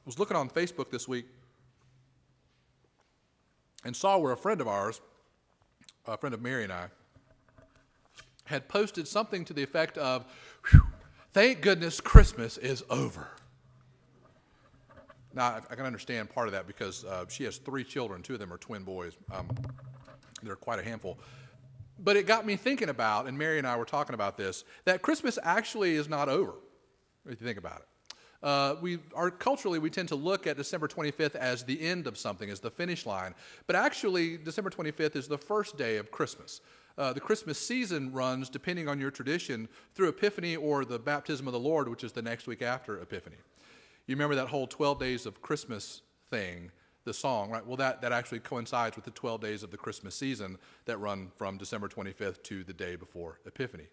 was looking on Facebook this week and saw where a friend of ours, a friend of Mary and I, had posted something to the effect of, "Thank goodness Christmas is over." Now, I can understand part of that because she has 3 children. 2 of them are twin boys. They're quite a handful. But it got me thinking about, and Mary and I were talking about this, that Christmas actually is not over, if you think about it. Culturally, we tend to look at December 25th as the end of something, as the finish line. But actually, December 25th is the first day of Christmas. The Christmas season runs, depending on your tradition, through Epiphany or the Baptism of the Lord, which is the next week after Epiphany. You remember that whole 12 days of Christmas thing, the song, right? Well, that actually coincides with the 12 days of the Christmas season that run from December 25th to the day before Epiphany.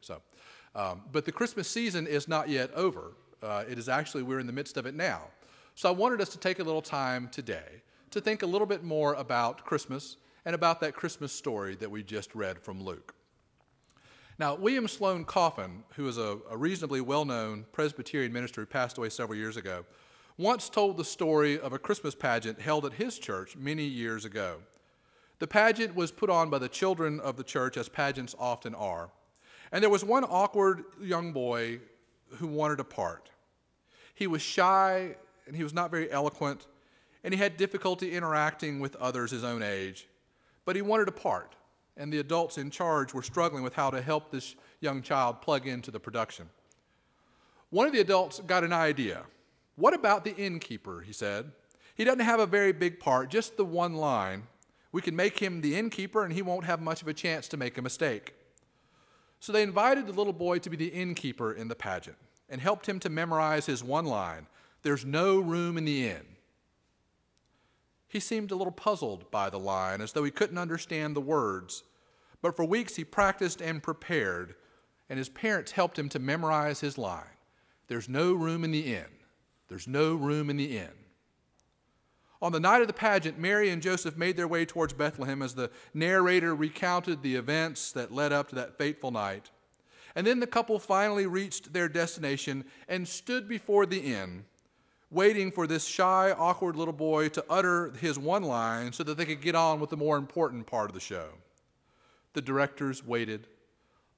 But the Christmas season is not yet over. It is actually, we're in the midst of it now. So I wanted us to take a little time today to think a little bit more about Christmas and about that Christmas story that we just read from Luke. Now, William Sloane Coffin, who is a reasonably well-known Presbyterian minister who passed away several years ago, once told the story of a Christmas pageant held at his church many years ago. The pageant was put on by the children of the church, as pageants often are. And there was one awkward young boy who wanted a part. He was shy, and he was not very eloquent, and he had difficulty interacting with others his own age. But he wanted a part, and the adults in charge were struggling with how to help this young child plug into the production. One of the adults got an idea. "What about the innkeeper?" he said. "He doesn't have a very big part, just the one line. We can make him the innkeeper, and he won't have much of a chance to make a mistake." So they invited the little boy to be the innkeeper in the pageant and helped him to memorize his one line, "There's no room in the inn." He seemed a little puzzled by the line, as though he couldn't understand the words. But for weeks he practiced and prepared, and his parents helped him to memorize his line, "There's no room in the inn. There's no room in the inn." On the night of the pageant, Mary and Joseph made their way towards Bethlehem as the narrator recounted the events that led up to that fateful night. And then the couple finally reached their destination and stood before the inn, waiting for this shy, awkward little boy to utter his one line so that they could get on with the more important part of the show. The directors waited.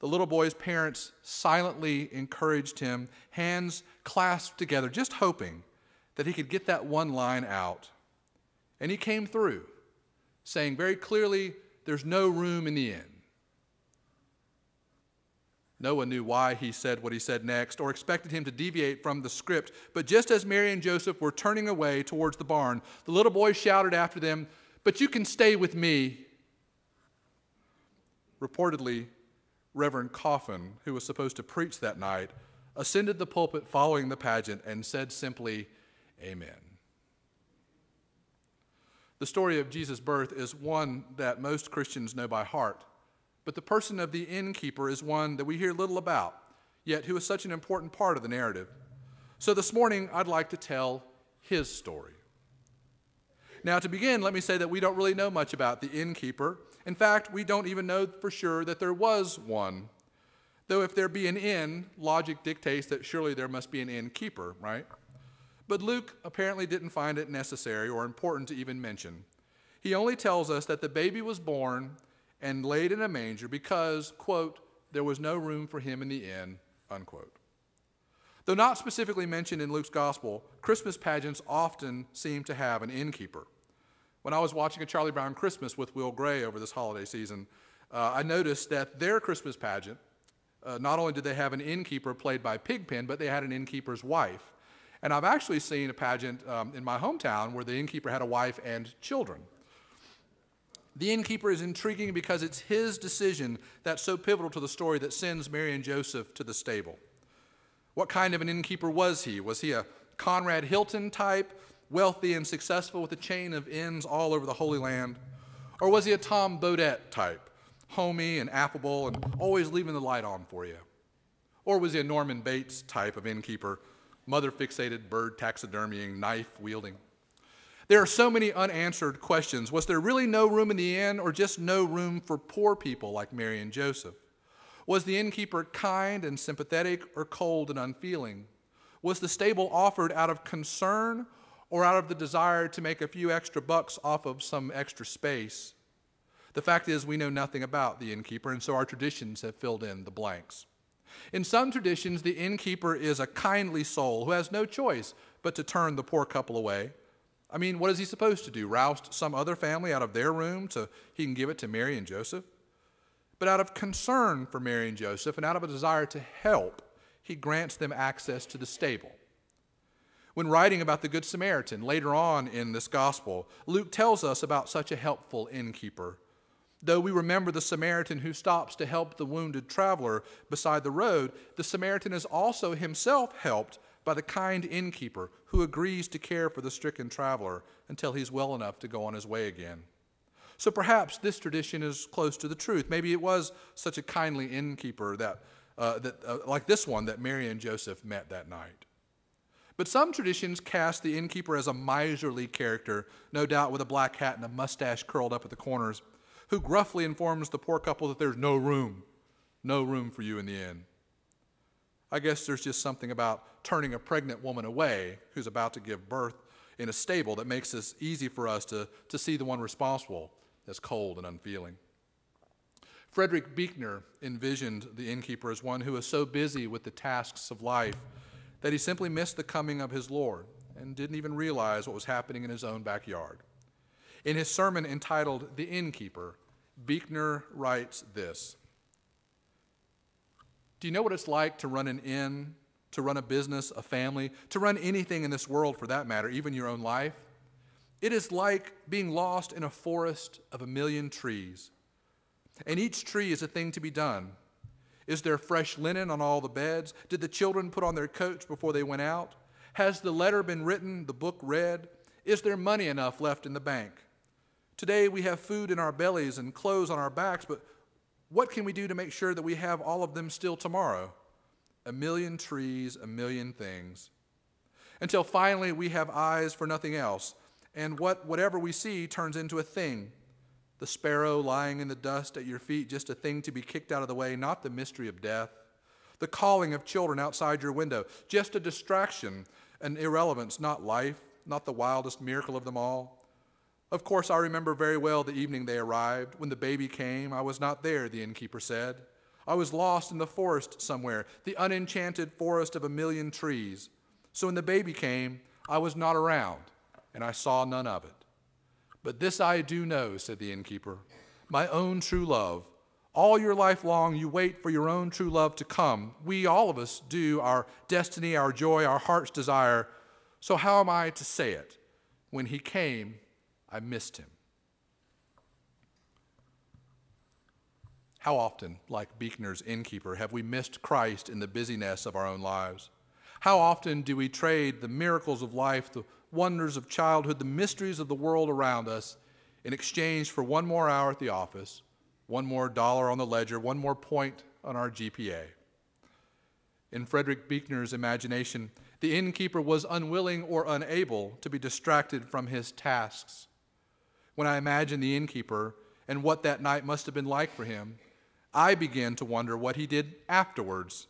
The little boy's parents silently encouraged him, hands clasped together, just hoping that he could get that one line out. And he came through, saying very clearly, "There's no room in the inn." No one knew why he said what he said next or expected him to deviate from the script, but just as Mary and Joseph were turning away towards the barn, the little boy shouted after them, "But you can stay with me." Reportedly, Reverend Coffin, who was supposed to preach that night, ascended the pulpit following the pageant and said simply, "Amen." The story of Jesus' birth is one that most Christians know by heart, but the person of the innkeeper is one that we hear little about, yet who is such an important part of the narrative. So this morning, I'd like to tell his story. Now, to begin, let me say that we don't really know much about the innkeeper. In fact, we don't even know for sure that there was one. Though if there be an inn, logic dictates that surely there must be an innkeeper, right? But Luke apparently didn't find it necessary or important to even mention. He only tells us that the baby was born and laid in a manger because, quote, "there was no room for him in the inn," unquote. Though not specifically mentioned in Luke's gospel, Christmas pageants often seem to have an innkeeper. When I was watching A Charlie Brown Christmas with Will Gray over this holiday season, I noticed that their Christmas pageant, not only did they have an innkeeper played by Pigpen, but they had an innkeeper's wife. And I've actually seen a pageant in my hometown where the innkeeper had a wife and children. The innkeeper is intriguing because it's his decision that's so pivotal to the story that sends Mary and Joseph to the stable. What kind of an innkeeper was he? Was he a Conrad Hilton type, wealthy and successful with a chain of inns all over the Holy Land? Or was he a Tom Bodett type, homey and affable and always leaving the light on for you? Or was he a Norman Bates type of innkeeper, mother-fixated, bird taxidermying, knife-wielding? There are so many unanswered questions. Was there really no room in the inn or just no room for poor people like Mary and Joseph? Was the innkeeper kind and sympathetic or cold and unfeeling? Was the stable offered out of concern or out of the desire to make a few extra bucks off of some extra space. The fact is, we know nothing about the innkeeper, and so our traditions have filled in the blanks. In some traditions, the innkeeper is a kindly soul who has no choice but to turn the poor couple away. I mean, what is he supposed to do? Roust some other family out of their room so he can give it to Mary and Joseph? But out of concern for Mary and Joseph and out of a desire to help, he grants them access to the stable. When writing about the Good Samaritan later on in this gospel, Luke tells us about such a helpful innkeeper. Though we remember the Samaritan who stops to help the wounded traveler beside the road, the Samaritan is also himself helped by the kind innkeeper who agrees to care for the stricken traveler until he's well enough to go on his way again. So perhaps this tradition is close to the truth. Maybe it was such a kindly innkeeper like this one that Mary and Joseph met that night. But some traditions cast the innkeeper as a miserly character, no doubt with a black hat and a mustache curled up at the corners, who gruffly informs the poor couple that there's no room for you in the inn. I guess there's just something about turning a pregnant woman away who's about to give birth in a stable that makes it easy for us to see the one responsible as cold and unfeeling. Frederick Buechner envisioned the innkeeper as one who was so busy with the tasks of life that he simply missed the coming of his Lord and didn't even realize what was happening in his own backyard. In his sermon entitled The Innkeeper, Buechner writes this: "Do you know what it's like to run an inn, to run a business, a family, to run anything in this world for that matter, even your own life? It is like being lost in a forest of 1,000,000 trees. And each tree is a thing to be done. Is there fresh linen on all the beds? Did the children put on their coats before they went out? Has the letter been written, the book read? Is there money enough left in the bank? Today we have food in our bellies and clothes on our backs, but what can we do to make sure that we have all of them still tomorrow? 1,000,000 trees, 1,000,000 things. Until finally we have eyes for nothing else, and whatever we see turns into a thing. The sparrow lying in the dust at your feet, just a thing to be kicked out of the way, not the mystery of death. The calling of children outside your window, just a distraction, an irrelevance, not life, not the wildest miracle of them all. Of course, I remember very well the evening they arrived. When the baby came, I was not there, the innkeeper said. I was lost in the forest somewhere, the unenchanted forest of 1,000,000 trees. So when the baby came, I was not around, and I saw none of it. But this I do know, said the innkeeper, my own true love. All your life long you wait for your own true love to come. We, all of us, do, our destiny, our joy, our heart's desire. So how am I to say it? When he came, I missed him." How often, like Buechner's innkeeper, have we missed Christ in the busyness of our own lives? How often do we trade the miracles of life, the wonders of childhood, the mysteries of the world around us in exchange for one more hour at the office, one more dollar on the ledger, one more point on our GPA? In Frederick Buechner's imagination, the innkeeper was unwilling or unable to be distracted from his tasks. When I imagine the innkeeper and what that night must have been like for him, I begin to wonder what he did afterwards.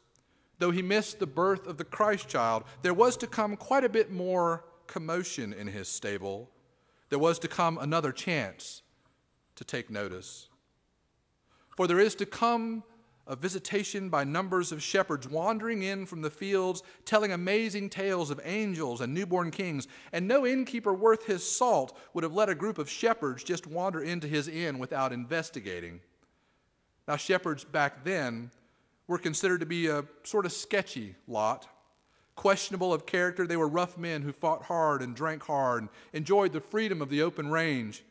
Though he missed the birth of the Christ child, there was to come quite a bit more commotion in his stable. There was to come another chance to take notice. For there is to come a visitation by numbers of shepherds wandering in from the fields, telling amazing tales of angels and newborn kings, and no innkeeper worth his salt would have let a group of shepherds just wander into his inn without investigating. Now, shepherds back then were considered to be a sort of sketchy lot. Questionable of character, they were rough men who fought hard and drank hard and enjoyed the freedom of the open range.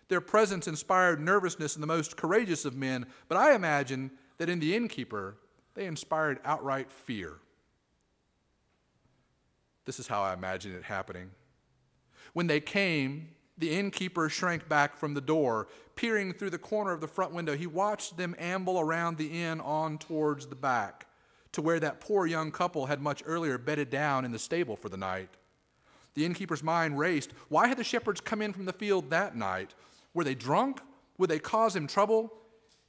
Their presence inspired nervousness in the most courageous of men, but I imagine that in the innkeeper, they inspired outright fear. This is how I imagine it happening. When they came, the innkeeper shrank back from the door. Peering through the corner of the front window, he watched them amble around the inn on towards the back, to where that poor young couple had much earlier bedded down in the stable for the night. The innkeeper's mind raced. Why had the shepherds come in from the field that night? Were they drunk? Would they cause him trouble?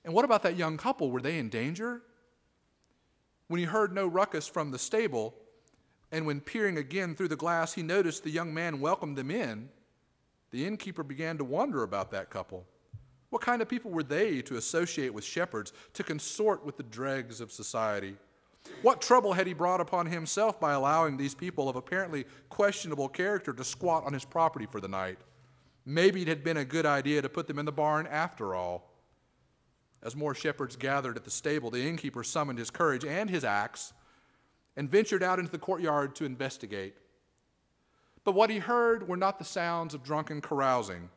And what about that young couple? Were they in danger? When he heard no ruckus from the stable, And when peering again through the glass, he noticed the young man welcomed them in. The innkeeper began to wonder about that couple. What kind of people were they to associate with shepherds, to consort with the dregs of society? What trouble had he brought upon himself by allowing these people of apparently questionable character to squat on his property for the night? Maybe it had been a good idea to put them in the barn after all. As more shepherds gathered at the stable, the innkeeper summoned his courage and his axe and ventured out into the courtyard to investigate. But what he heard were not the sounds of drunken carousing,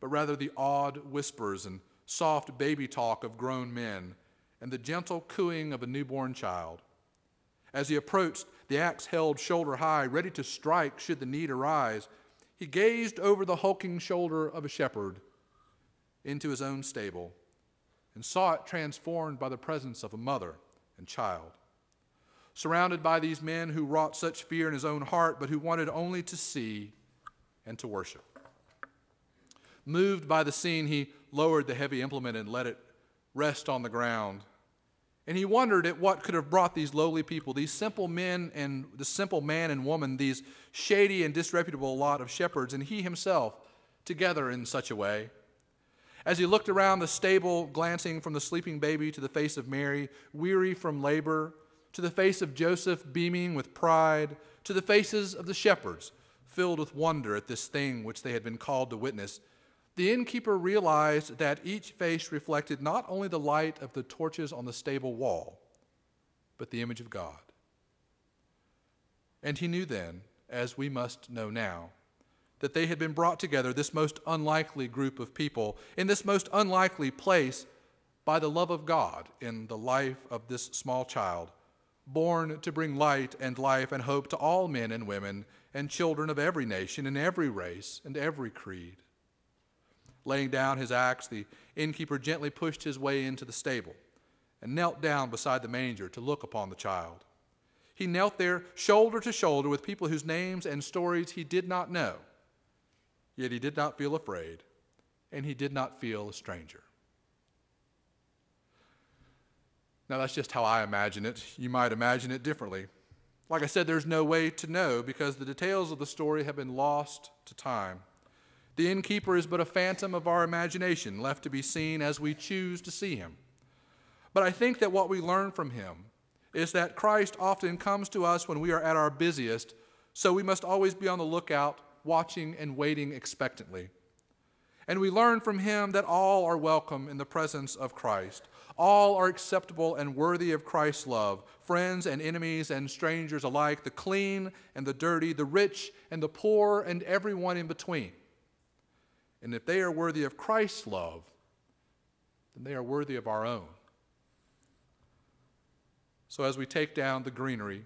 but rather the awed whispers and soft baby talk of grown men and the gentle cooing of a newborn child. As he approached, the axe held shoulder high, ready to strike should the need arise, he gazed over the hulking shoulder of a shepherd into his own stable and saw it transformed by the presence of a mother and child. Surrounded by these men who wrought such fear in his own heart, but who wanted only to see and to worship. Moved by the scene, he lowered the heavy implement and let it rest on the ground. And he wondered at what could have brought these lowly people, these simple men and the simple man and woman, these shady and disreputable lot of shepherds, and he himself together in such a way. As he looked around the stable, glancing from the sleeping baby to the face of Mary, weary from labor, to the face of Joseph, beaming with pride, to the faces of the shepherds, filled with wonder at this thing which they had been called to witness, the innkeeper realized that each face reflected not only the light of the torches on the stable wall, but the image of God. And he knew then, as we must know now, that they had been brought together, this most unlikely group of people, in this most unlikely place, by the love of God in the life of this small child, born to bring light and life and hope to all men and women and children of every nation and every race and every creed. Laying down his axe, the innkeeper gently pushed his way into the stable and knelt down beside the manger to look upon the child. He knelt there shoulder to shoulder with people whose names and stories he did not know, yet he did not feel afraid, and he did not feel a stranger. Now, that's just how I imagine it. You might imagine it differently. Like I said, there's no way to know because the details of the story have been lost to time. The innkeeper is but a phantom of our imagination, left to be seen as we choose to see him. But I think that what we learn from him is that Christ often comes to us when we are at our busiest, so we must always be on the lookout, watching and waiting expectantly. And we learn from him that all are welcome in the presence of Christ. All are acceptable and worthy of Christ's love, friends and enemies and strangers alike, the clean and the dirty, the rich and the poor, and everyone in between. And if they are worthy of Christ's love, then they are worthy of our own. So as we take down the greenery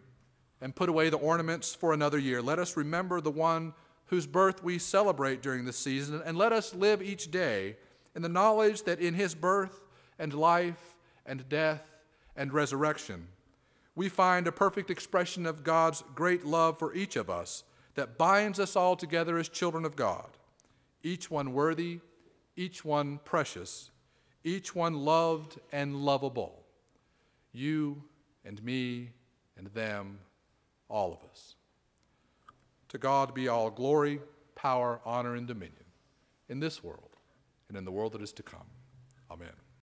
and put away the ornaments for another year, let us remember the one whose birth we celebrate during this season, and let us live each day in the knowledge that in his birth and life and death and resurrection, we find a perfect expression of God's great love for each of us that binds us all together as children of God, each one worthy, each one precious, each one loved and lovable, you and me and them, all of us. To God be all glory, power, honor, and dominion in this world and in the world that is to come. Amen.